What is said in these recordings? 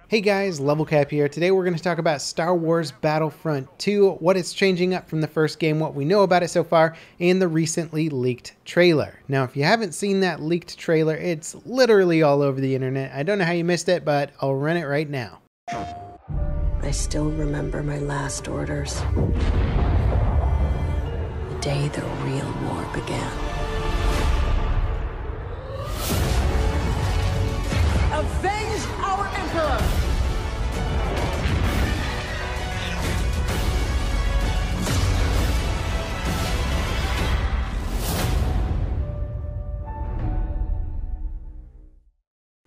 Hey guys, Levelcap here. Today we're going to talk about Star Wars Battlefront 2, what it's changing up from the first game, what we know about it so far, and the recently leaked trailer. Now, if you haven't seen that leaked trailer, it's literally all over the internet. I don't know how you missed it, but I'll run it right now. I still remember my last orders. The day the real war began. Avenge our Emperor!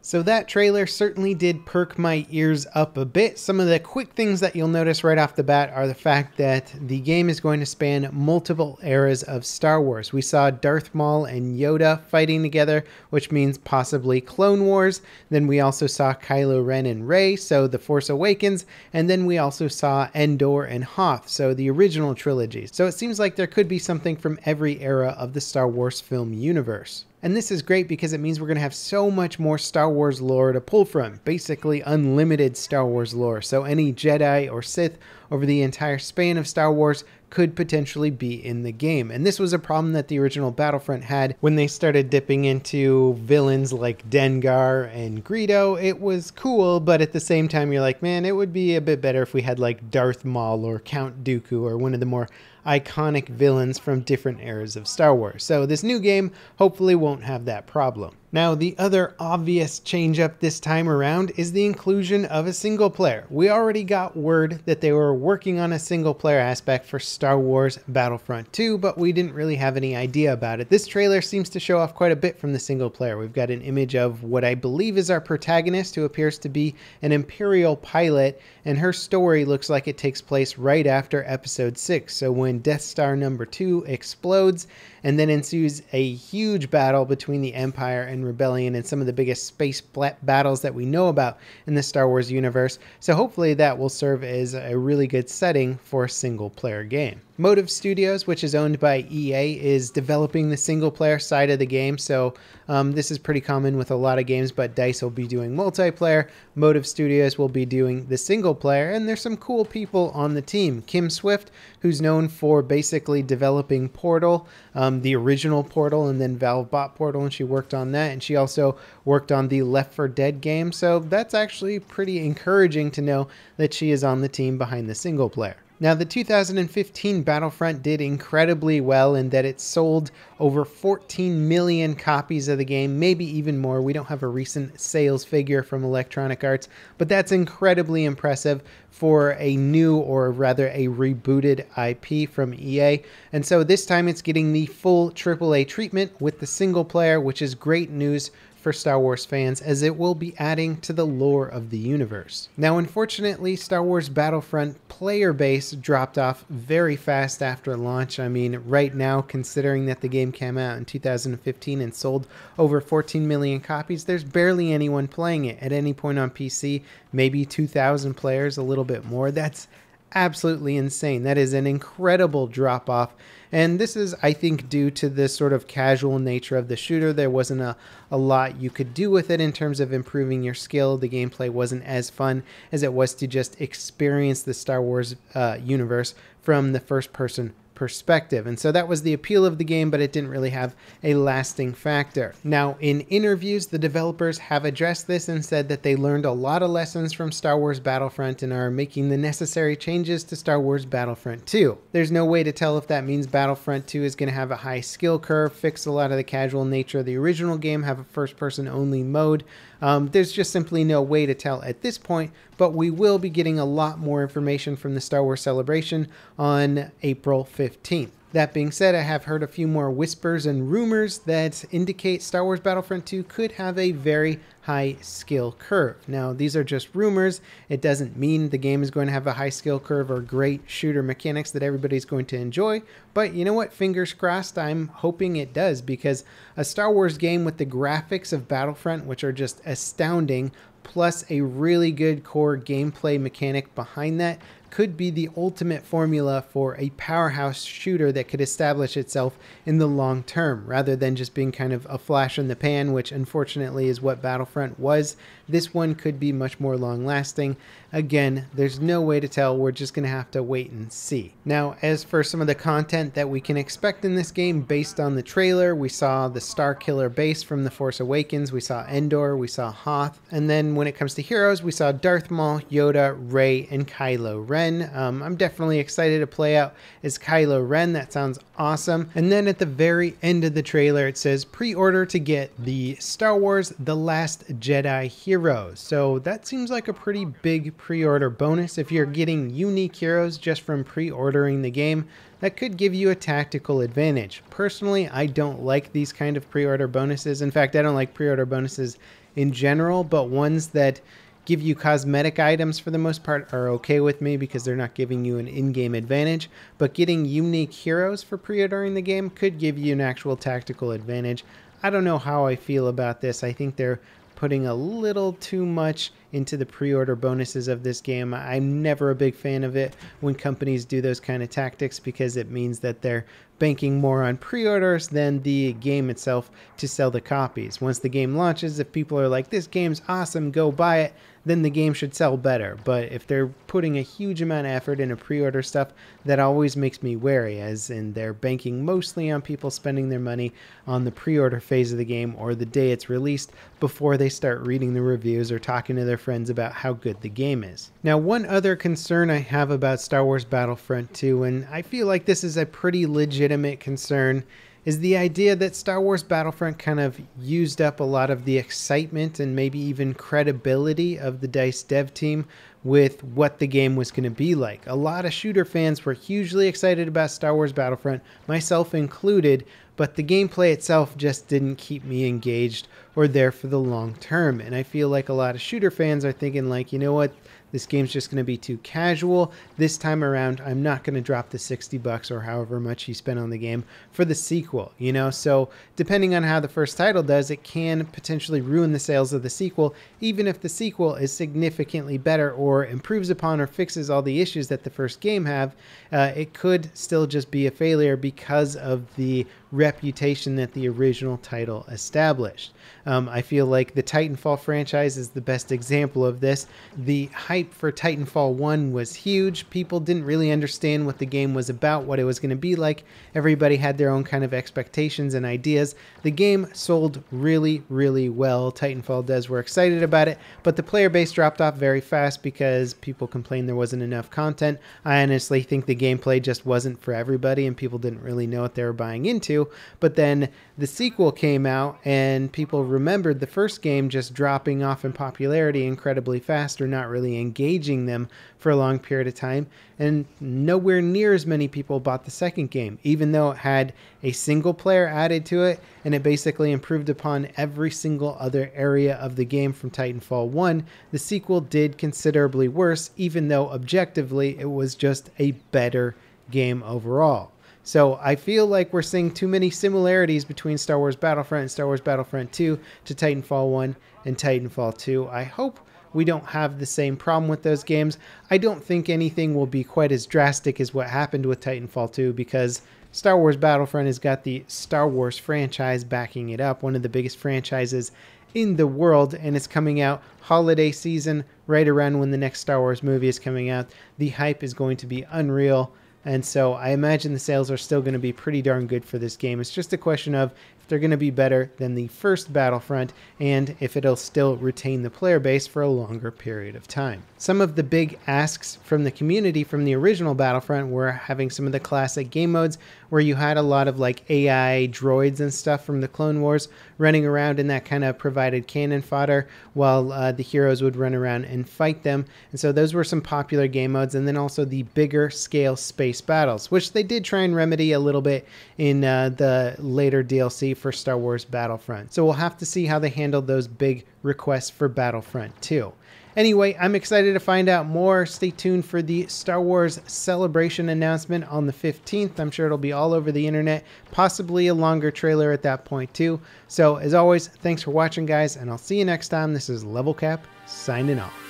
So that trailer certainly did perk my ears up a bit. Some of the quick things that you'll notice right off the bat are the fact that the game is going to span multiple eras of Star Wars. We saw Darth Maul and Yoda fighting together, which means possibly Clone Wars. Then we also saw Kylo Ren and Rey, so The Force Awakens. And then we also saw Endor and Hoth, so the original trilogy. So it seems like there could be something from every era of the Star Wars film universe. And this is great because it means we're going to have so much more Star Wars lore to pull from, basically unlimited Star Wars lore. So any Jedi or Sith over the entire span of Star Wars could potentially be in the game. And this was a problem that the original Battlefront had when they started dipping into villains like Dengar and Greedo. It was cool, but at the same time you're like, man, it would be a bit better if we had like Darth Maul or Count Dooku or one of the more iconic villains from different eras of Star Wars. So this new game hopefully won't have that problem. Now, the other obvious change up this time around is the inclusion of a single player. We already got word that they were working on a single player aspect for Star Wars Battlefront 2, but we didn't really have any idea about it. This trailer seems to show off quite a bit from the single player. We've got an image of what I believe is our protagonist, who appears to be an Imperial pilot, and her story looks like it takes place right after Episode 6. So when Death Star number 2 explodes, and then ensues a huge battle between the Empire and Rebellion and some of the biggest space battles that we know about in the Star Wars universe. So hopefully that will serve as a really good setting for a single player game. Motive Studios, which is owned by EA, is developing the single player side of the game. So this is pretty common with a lot of games, but DICE will be doing multiplayer. Motive Studios will be doing the single player, and there's some cool people on the team. Kim Swift, who's known for basically developing Portal, the original Portal, and then Valve bought Portal, and she worked on that. And she also worked on the Left 4 Dead game. So that's actually pretty encouraging to know that she is on the team behind the single player. Now, the 2015 Battlefront did incredibly well in that it sold over 14 million copies of the game, maybe even more. We don't have a recent sales figure from Electronic Arts, but that's incredibly impressive for a new, or rather a rebooted IP from EA. And so this time it's getting the full AAA treatment with the single player, which is great news for Star Wars fans, as it will be adding to the lore of the universe. Now, unfortunately, Star Wars Battlefront player base dropped off very fast after launch. I mean, right now, considering that the game came out in 2015 and sold over 14 million copies, there's barely anyone playing it at any point on PC, maybe 2,000 players, a little bit more. That's absolutely insane. That is an incredible drop off. And this is, I think, due to the sort of casual nature of the shooter. There wasn't a lot you could do with it in terms of improving your skill. The gameplay wasn't as fun as it was to just experience the Star Wars universe from the first person perspective. And so that was the appeal of the game, but it didn't really have a lasting factor. Now, in interviews, the developers have addressed this and said that they learned a lot of lessons from Star Wars Battlefront and are making the necessary changes to Star Wars Battlefront 2. There's no way to tell if that means Battlefront 2 is going to have a high skill curve, fix a lot of the casual nature of the original game, have a first-person only mode. There's just simply no way to tell at this point, but we will be getting a lot more information from the Star Wars Celebration on April 15th. That being said, I have heard a few more whispers and rumors that indicate Star Wars Battlefront 2 could have a very high skill curve. Now, these are just rumors. It doesn't mean the game is going to have a high skill curve or great shooter mechanics that everybody's going to enjoy. But you know what? Fingers crossed, I'm hoping it does, because a Star Wars game with the graphics of Battlefront, which are just astounding, plus a really good core gameplay mechanic behind that, could be the ultimate formula for a powerhouse shooter that could establish itself in the long term, rather than just being kind of a flash in the pan, which unfortunately is what Battlefront Battlefront was, this one could be much more long lasting. Again, there's no way to tell. We're just going to have to wait and see. Now, as for some of the content that we can expect in this game based on the trailer, we saw the Starkiller base from The Force Awakens, we saw Endor, we saw Hoth, and then when it comes to heroes, we saw Darth Maul, Yoda, Rey, and Kylo Ren. I'm definitely excited to play out as Kylo Ren. That sounds awesome. And then at the very end of the trailer, it says pre-order to get the Star Wars The Last Jedi heroes. So that seems like a pretty big pre-order bonus. If you're getting unique heroes just from pre-ordering the game, that could give you a tactical advantage. Personally, I don't like these kind of pre-order bonuses. In fact, I don't like pre-order bonuses in general, but ones that give you cosmetic items for the most part are okay with me because they're not giving you an in-game advantage. But getting unique heroes for pre-ordering the game could give you an actual tactical advantage. I don't know how I feel about this. I think they're putting a little too much into the pre-order bonuses of this game. I'm never a big fan of it when companies do those kind of tactics because it means that they're banking more on pre-orders than the game itself to sell the copies. Once the game launches, if people are like, this game's awesome, go buy it, then the game should sell better. But if they're putting a huge amount of effort into pre-order stuff, that always makes me wary, as in they're banking mostly on people spending their money on the pre-order phase of the game or the day it's released before they start reading the reviews or talking to their friends about how good the game is. Now, one other concern I have about Star Wars Battlefront 2, and I feel like this is a pretty legitimate concern, is the idea that Star Wars Battlefront kind of used up a lot of the excitement and maybe even credibility of the DICE dev team with what the game was going to be like. A lot of shooter fans were hugely excited about Star Wars Battlefront, myself included, but the gameplay itself just didn't keep me engaged or there for the long term. And I feel like a lot of shooter fans are thinking like, you know what? This game's just going to be too casual. This time around, I'm not going to drop the $60 or however much you spent on the game for the sequel, you know? So depending on how the first title does, it can potentially ruin the sales of the sequel, even if the sequel is significantly better or improves upon or fixes all the issues that the first game have. It could still just be a failure because of the reputation that the original title established. I feel like the Titanfall franchise is the best example of this. The hype for Titanfall 1 was huge. People didn't really understand what the game was about, what it was going to be like. Everybody had their own kind of expectations and ideas. The game sold really, really well. Titanfall devs were excited about it, but the player base dropped off very fast because people complained there wasn't enough content. I honestly think the gameplay just wasn't for everybody and people didn't really know what they were buying into. But then the sequel came out and people remembered the first game just dropping off in popularity incredibly fast or not really engaging them for a long period of time, and nowhere near as many people bought the second game, even though it had a single player added to it and it basically improved upon every single other area of the game from Titanfall 1. The sequel did considerably worse, even though objectively it was just a better game overall. So I feel like we're seeing too many similarities between Star Wars Battlefront and Star Wars Battlefront 2 to Titanfall 1 and Titanfall 2. I hope we don't have the same problem with those games. I don't think anything will be quite as drastic as what happened with Titanfall 2 because Star Wars Battlefront has got the Star Wars franchise backing it up, one of the biggest franchises in the world, and it's coming out holiday season right around when the next Star Wars movie is coming out. The hype is going to be unreal. And so I imagine the sales are still going to be pretty darn good for this game. It's just a question of if they're going to be better than the first Battlefront and if it'll still retain the player base for a longer period of time. Some of the big asks from the community from the original Battlefront were having some of the classic game modes where you had a lot of like AI droids and stuff from the Clone Wars running around, and that kind of provided cannon fodder while the heroes would run around and fight them. And so those were some popular game modes, and then also the bigger scale space battles, which they did try and remedy a little bit in the later DLC for Star Wars Battlefront. So we'll have to see how they handled those big requests for Battlefront 2. Anyway, I'm excited to find out more. Stay tuned for the Star Wars Celebration announcement on the 15th. I'm sure it'll be all over the internet, possibly a longer trailer at that point too. So as always, thanks for watching guys, and I'll see you next time. This is Level Cap signing off.